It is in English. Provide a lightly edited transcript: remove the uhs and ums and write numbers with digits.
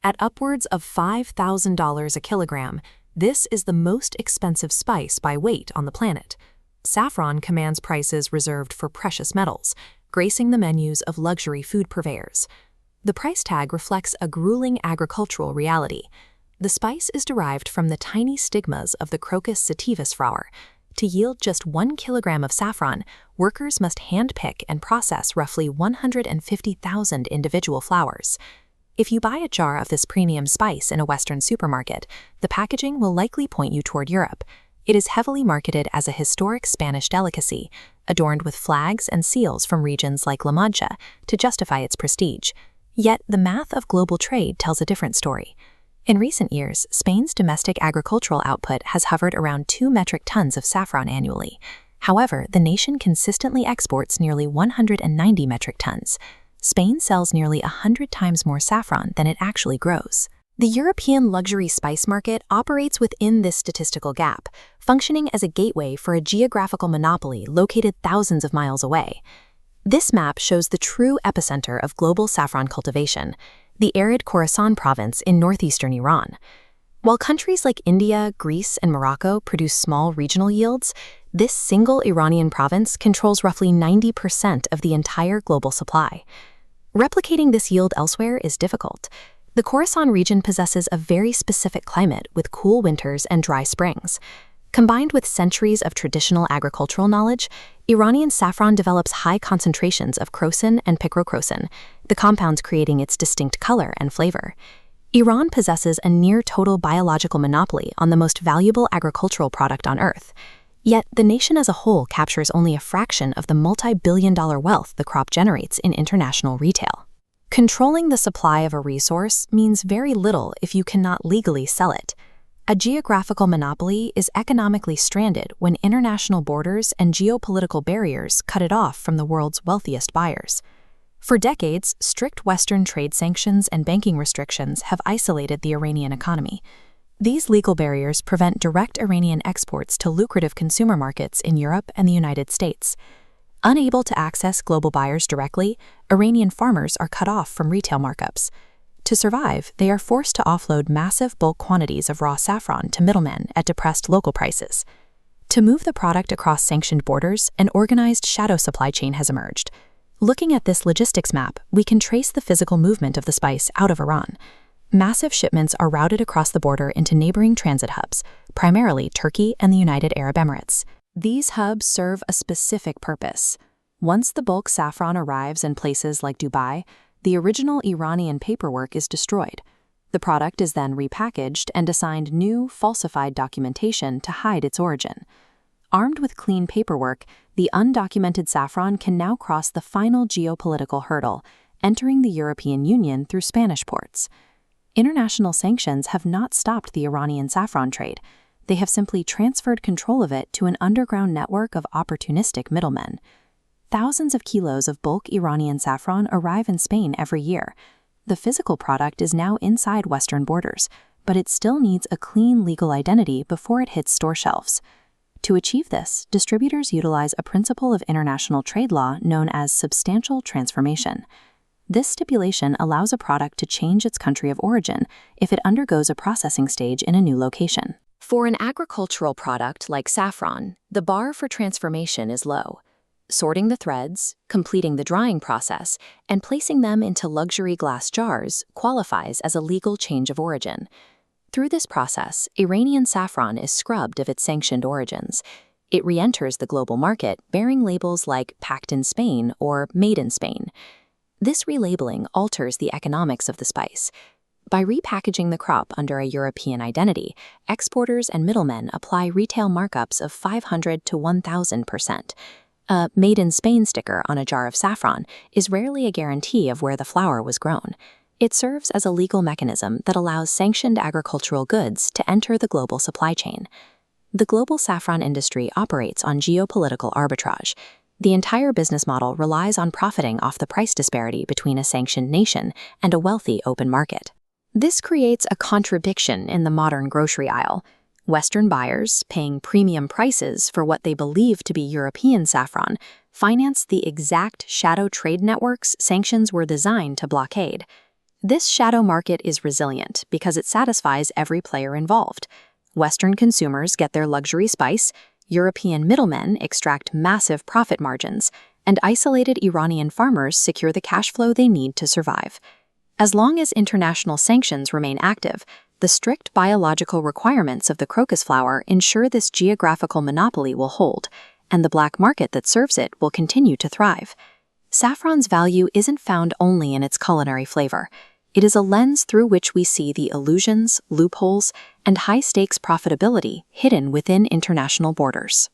At upwards of $5,000 a kilogram, this is the most expensive spice by weight on the planet. Saffron commands prices reserved for precious metals, gracing the menus of luxury food purveyors. The price tag reflects a grueling agricultural reality. The spice is derived from the tiny stigmas of the Crocus sativus flower. To yield just 1 kilogram of saffron, workers must hand-pick and process roughly 150,000 individual flowers. If you buy a jar of this premium spice in a Western supermarket, the packaging will likely point you toward Europe. It is heavily marketed as a historic Spanish delicacy, adorned with flags and seals from regions like La Mancha to justify its prestige. Yet the math of global trade tells a different story. In recent years, Spain's domestic agricultural output has hovered around 2 metric tons of saffron annually. However, the nation consistently exports nearly 190 metric tons. Spain sells nearly 100 times more saffron than it actually grows. The European luxury spice market operates within this statistical gap, functioning as a gateway for a geographical monopoly located thousands of miles away. This map shows the true epicenter of global saffron cultivation, the arid Khorasan province in northeastern Iran. While countries like India, Greece, and Morocco produce small regional yields, this single Iranian province controls roughly 90% of the entire global supply. Replicating this yield elsewhere is difficult. The Khorasan region possesses a very specific climate with cool winters and dry springs. Combined with centuries of traditional agricultural knowledge, Iranian saffron develops high concentrations of crocin and picrocrocin, the compounds creating its distinct color and flavor. Iran possesses a near-total biological monopoly on the most valuable agricultural product on Earth. Yet, the nation as a whole captures only a fraction of the multi-billion-dollar wealth the crop generates in international retail. Controlling the supply of a resource means very little if you cannot legally sell it. A geographical monopoly is economically stranded when international borders and geopolitical barriers cut it off from the world's wealthiest buyers. For decades, strict Western trade sanctions and banking restrictions have isolated the Iranian economy. These legal barriers prevent direct Iranian exports to lucrative consumer markets in Europe and the United States. Unable to access global buyers directly, Iranian farmers are cut off from retail markups. To survive, they are forced to offload massive bulk quantities of raw saffron to middlemen at depressed local prices. To move the product across sanctioned borders, an organized shadow supply chain has emerged. Looking at this logistics map, we can trace the physical movement of the spice out of Iran. Massive shipments are routed across the border into neighboring transit hubs, primarily Turkey and the United Arab Emirates. These hubs serve a specific purpose. Once the bulk saffron arrives in places like Dubai, the original Iranian paperwork is destroyed. The product is then repackaged and assigned new, falsified documentation to hide its origin. Armed with clean paperwork, the undocumented saffron can now cross the final geopolitical hurdle, entering the European Union through Spanish ports. International sanctions have not stopped the Iranian saffron trade. They have simply transferred control of it to an underground network of opportunistic middlemen. Thousands of kilos of bulk Iranian saffron arrive in Spain every year. The physical product is now inside Western borders, but it still needs a clean legal identity before it hits store shelves. To achieve this, distributors utilize a principle of international trade law known as substantial transformation. This stipulation allows a product to change its country of origin if it undergoes a processing stage in a new location. For an agricultural product like saffron, the bar for transformation is low. Sorting the threads, completing the drying process, and placing them into luxury glass jars qualifies as a legal change of origin. Through this process, Iranian saffron is scrubbed of its sanctioned origins. It re-enters the global market bearing labels like "Packed in Spain" or "Made in Spain." This relabeling alters the economics of the spice. By repackaging the crop under a European identity, exporters and middlemen apply retail markups of 500 to 1,000%. A "Made in Spain" sticker on a jar of saffron is rarely a guarantee of where the flower was grown. It serves as a legal mechanism that allows sanctioned agricultural goods to enter the global supply chain. The global saffron industry operates on geopolitical arbitrage. The entire business model relies on profiting off the price disparity between a sanctioned nation and a wealthy open market. This creates a contradiction in the modern grocery aisle. Western buyers, paying premium prices for what they believe to be European saffron, finance the exact shadow trade networks sanctions were designed to blockade. This shadow market is resilient because it satisfies every player involved. Western consumers get their luxury spice, European middlemen extract massive profit margins, and isolated Iranian farmers secure the cash flow they need to survive. As long as international sanctions remain active, the strict biological requirements of the crocus flower ensure this geographical monopoly will hold, and the black market that serves it will continue to thrive. Saffron's value isn't found only in its culinary flavor. It is a lens through which we see the illusions, loopholes, and high-stakes profitability hidden within international borders.